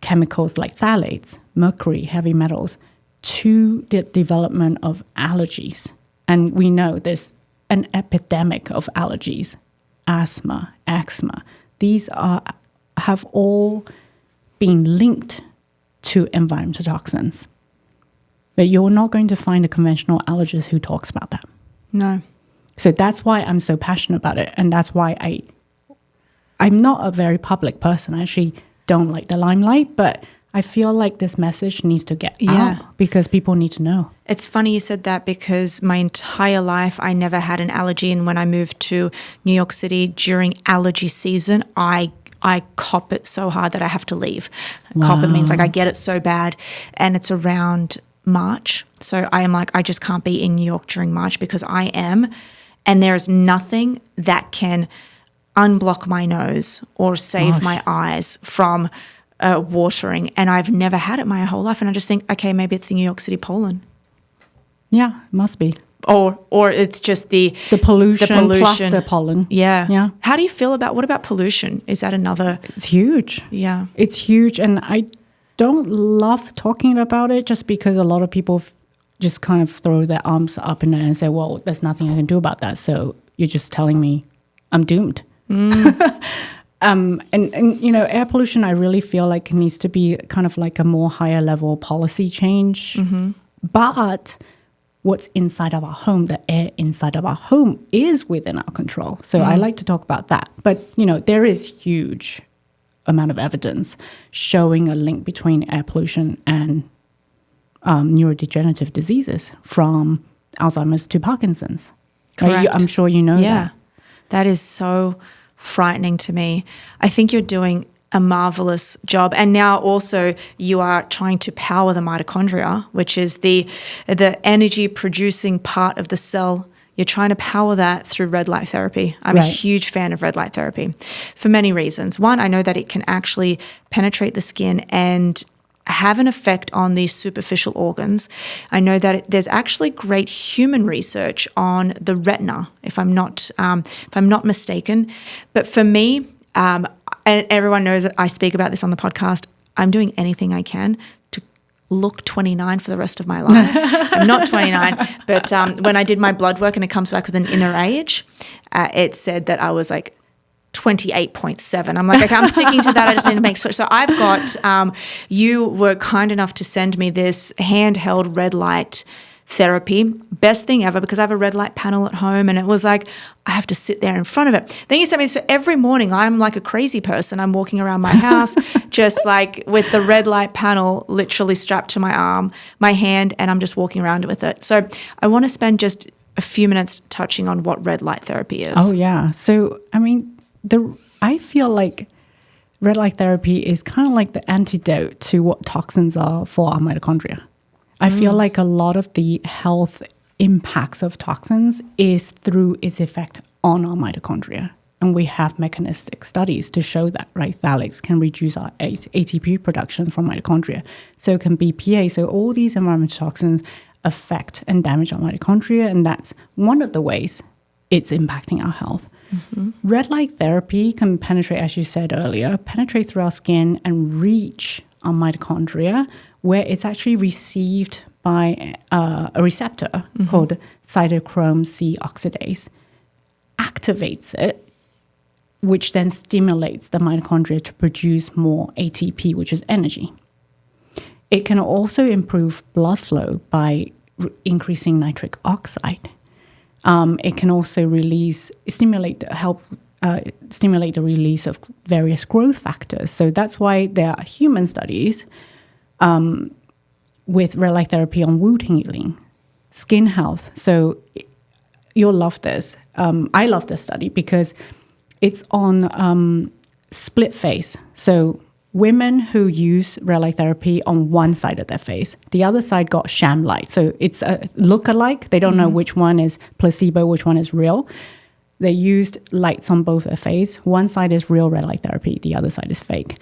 chemicals like phthalates, mercury, heavy metals, to the development of allergies. And we know there's an epidemic of allergies, asthma, eczema. These have all been linked to environmental toxins. But you're not going to find a conventional allergist who talks about that. No. So that's why I'm so passionate about it. And that's why I'm not a very public person. I actually don't like the limelight, but I feel like this message needs to get out, because people need to know. It's funny you said that, because my entire life I never had an allergy. And when I moved to New York City during allergy season, I cop it so hard that I have to leave. Wow. Cop it means like I get it so bad, and it's around March. So I am like, I just can't be in New York during March, because I am, and there's nothing that can unblock my nose or save my eyes from watering. And I've never had it my whole life. And I just think, okay, maybe it's the New York City pollen. Yeah, it must be. Or it's just the pollution plus the pollen. Yeah. How do you feel what about pollution? Is that another? It's huge. Yeah. It's huge. And I don't love talking about it, just because a lot of people just kind of throw their arms up in the air and say, well, there's nothing I can do about that. So you're just telling me I'm doomed. And air pollution, I really feel like it needs to be kind of like a more higher level policy change. But what's inside of our home, the air inside of our home, is within our control. So I like to talk about that. But, there is huge amount of evidence showing a link between air pollution and neurodegenerative diseases, from Alzheimer's to Parkinson's. Correct. I'm sure you know that. That is so frightening to me. I think you're doing a marvelous job. And now also you are trying to power the mitochondria, which is the energy producing part of the cell. You're trying to power that through red light therapy. I'm a huge fan of red light therapy for many reasons. One, I know that it can actually penetrate the skin and have an effect on these superficial organs. I know that there's actually great human research on the retina, if I'm not mistaken. But for me, and everyone knows that I speak about this on the podcast, I'm doing anything I can to look 29 for the rest of my life. I'm not 29, but when I did my blood work and it comes back with an inner age, it said that I was like 28.7. I'm like, okay, I'm sticking to that. I just need to make sure. So I've got, you were kind enough to send me this handheld red light therapy. Best thing ever, because I have a red light panel at home, and it was like I have to sit there in front of it. Then you sent me, so every morning I'm like a crazy person. I'm walking around my house just like with the red light panel literally strapped to my arm, my hand, and I'm just walking around with it. So I want to spend just a few minutes touching on what red light therapy is. Oh, yeah. So, I mean, I feel like red light therapy is kind of like the antidote to what toxins are for our mitochondria. I feel like a lot of the health impacts of toxins is through its effect on our mitochondria. And we have mechanistic studies to show that, right? Phthalates can reduce our ATP production from mitochondria. So can BPA. So all these environmental toxins affect and damage our mitochondria. And that's one of the ways it's impacting our health. Mm-hmm. Red light therapy can penetrate, as you said earlier, penetrate through our skin and reach our mitochondria, where it's actually received by a receptor called cytochrome C oxidase, activates it, which then stimulates the mitochondria to produce more ATP, which is energy. It can also improve blood flow by increasing nitric oxide. It can also stimulate the release of various growth factors. So that's why there are human studies with red light therapy on wound healing, skin health. So you'll love this. I love this study because it's on split face. So women who use red light therapy on one side of their face, the other side got sham light. So it's a look-alike. They don't know which one is placebo, which one is real. They used lights on both their face. One side is real red light therapy. The other side is fake.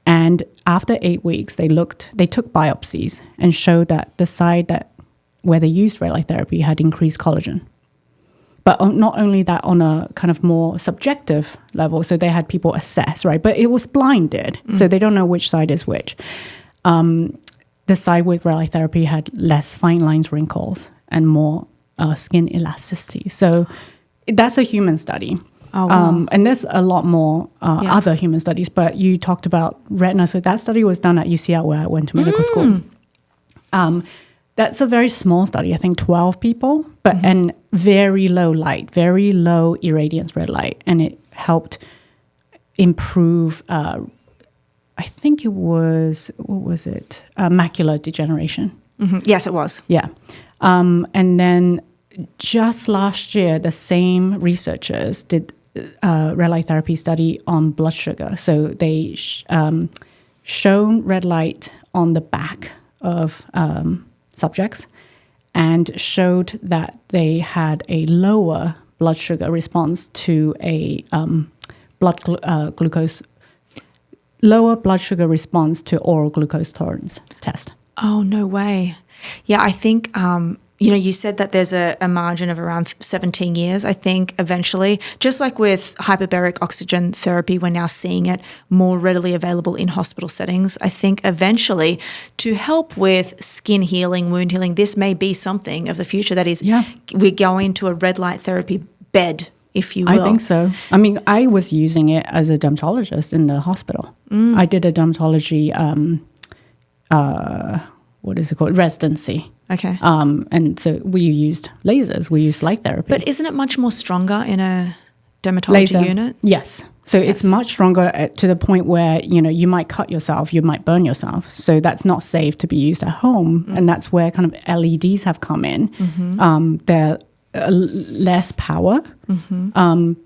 And after 8 weeks, they took biopsies and showed that the side where they used red light therapy had increased collagen. But not only that, on a kind of more subjective level, so they had people assess, right? But it was blinded, so they don't know which side is which. The side with red light therapy had less fine lines, wrinkles, and more skin elasticity. So that's a human study. Oh, wow. And there's a lot more other human studies, but you talked about retina. So that study was done at UCL, where I went to medical school. That's a very small study, I think 12 people, and very low light, very low irradiance red light. And it helped improve, I think it was, what was it? Macular degeneration. Mm-hmm. Yes, it was. Yeah. And then just last year, the same researchers did red light therapy study on blood sugar. So they shone red light on the back of subjects and showed that they had a lower blood sugar response to a lower blood sugar response to oral glucose tolerance test. Oh, no way. Yeah, I think, you said that there's a margin of around 17 years. I think eventually, just like with hyperbaric oxygen therapy, we're now seeing it more readily available in hospital settings. I think eventually, to help with skin healing, wound healing, this may be something of the future. That is, we go into a red light therapy bed, if you will. I think so. I mean, I was using it as a dermatologist in the hospital. I did a dermatology, what is it called? Residency. Okay. And so we used lasers. We used light therapy. But isn't it much more stronger in a dermatology unit? Yes. So it's much stronger to the point where, you might cut yourself, you might burn yourself. So that's not safe to be used at home. And that's where kind of LEDs have come in. They're less power,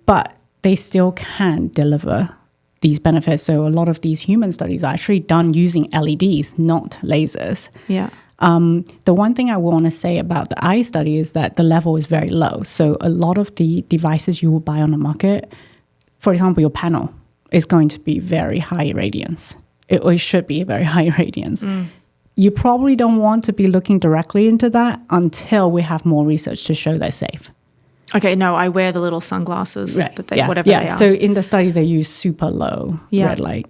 but they still can deliver these benefits. So a lot of these human studies are actually done using LEDs, not lasers. Yeah. The one thing I want to say about the eye study is that the level is very low. So a lot of the devices you will buy on the market, for example, your panel is going to be very high radiance. It should be very high radiance. You probably don't want to be looking directly into that until we have more research to show they're safe. Okay, no, I wear the little sunglasses, right. Whatever they are. So in the study, they use super low red light.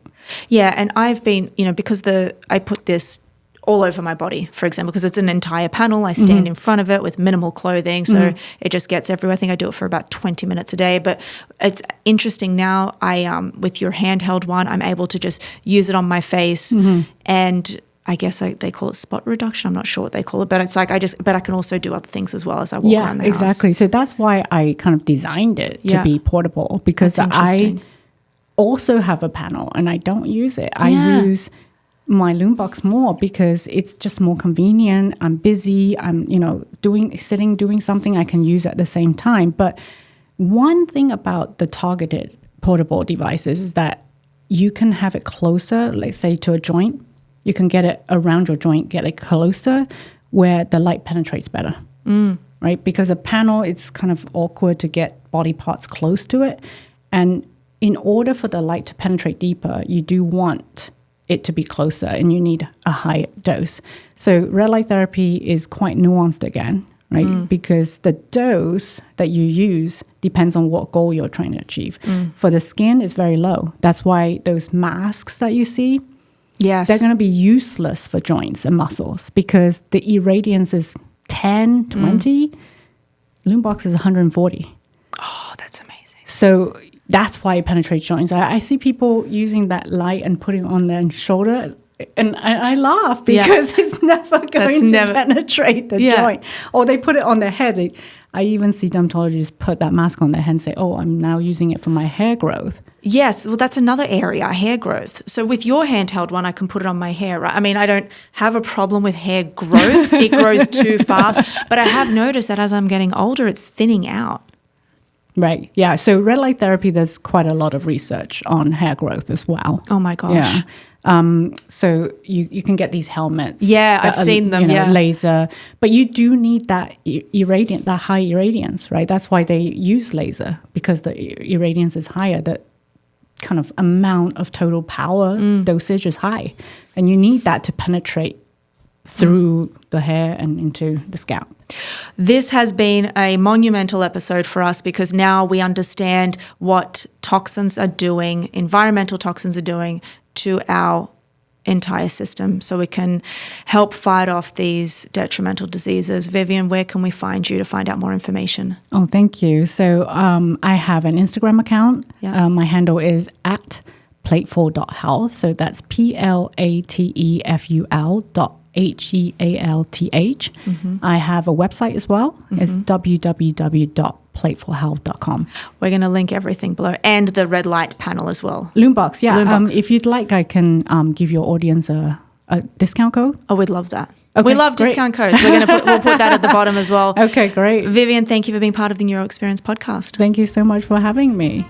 Yeah, and I've been, because I put this all over my body, for example, because it's an entire panel. I stand in front of it with minimal clothing, so it just gets everywhere. I think I do it for about 20 minutes a day, but it's interesting now. I with your handheld one, I'm able to just use it on my face, and I guess they call it spot reduction. I'm not sure what they call it, but it's like but I can also do other things as well as I walk around the house. Yeah, exactly. So that's why I kind of designed it to be portable, because I also have a panel and I don't use it. I use my Loom box more because it's just more convenient. I'm busy. I'm, doing something I can use at the same time. But one thing about the targeted portable devices is that you can have it closer, let's say to a joint. You can get it around your joint, get it closer where the light penetrates better, right? Because a panel, it's kind of awkward to get body parts close to it. And in order for the light to penetrate deeper, you do want it to be closer and you need a high dose. So red light therapy is quite nuanced again, right? Because the dose that you use depends on what goal you're trying to achieve. For the skin, it's very low. That's why those masks that you see, they're going to be useless for joints and muscles because the irradiance is 10, 20. Loom box is 140. Oh, that's amazing. So that's why it penetrates joints. I see people using that light and putting it on their shoulder, and I laugh because it's never going to penetrate the joint. Or they put it on their head. I even see dermatologists put that mask on their head and say, oh, I'm now using it for my hair growth. Yes, well, that's another area, hair growth. So with your handheld one, I can put it on my hair, right? I mean, I don't have a problem with hair growth. It grows too fast. But I have noticed that as I'm getting older, it's thinning out. Right. Yeah. So red light therapy, there's quite a lot of research on hair growth as well. Oh, my gosh. Yeah. So you can get these helmets. Yeah, I've seen them, laser. But you do need that that high irradiance, right? That's why they use laser, because the irradiance is higher. The kind of amount of total power dosage is high. And you need that to penetrate through the hair and into the scalp. This has been a monumental episode for us because now we understand what toxins are doing, environmental toxins are doing to our entire system, so we can help fight off these detrimental diseases. Vivian, where can we find you to find out more information? Oh, thank you. So I have an Instagram account. Yeah. My handle is at plateful.health. So that's plateful.health. I have a website as well. It's www.platefulhealth.com. We're going to link everything below, and the red light panel as well. Loombox, yeah. Loombox. If you'd like, I can give your audience a discount code. Oh, we'd love that. Okay, we love discount codes. We'll put that at the bottom as well. Okay, great. Vivian, thank you for being part of the Neuro Experience podcast. Thank you so much for having me.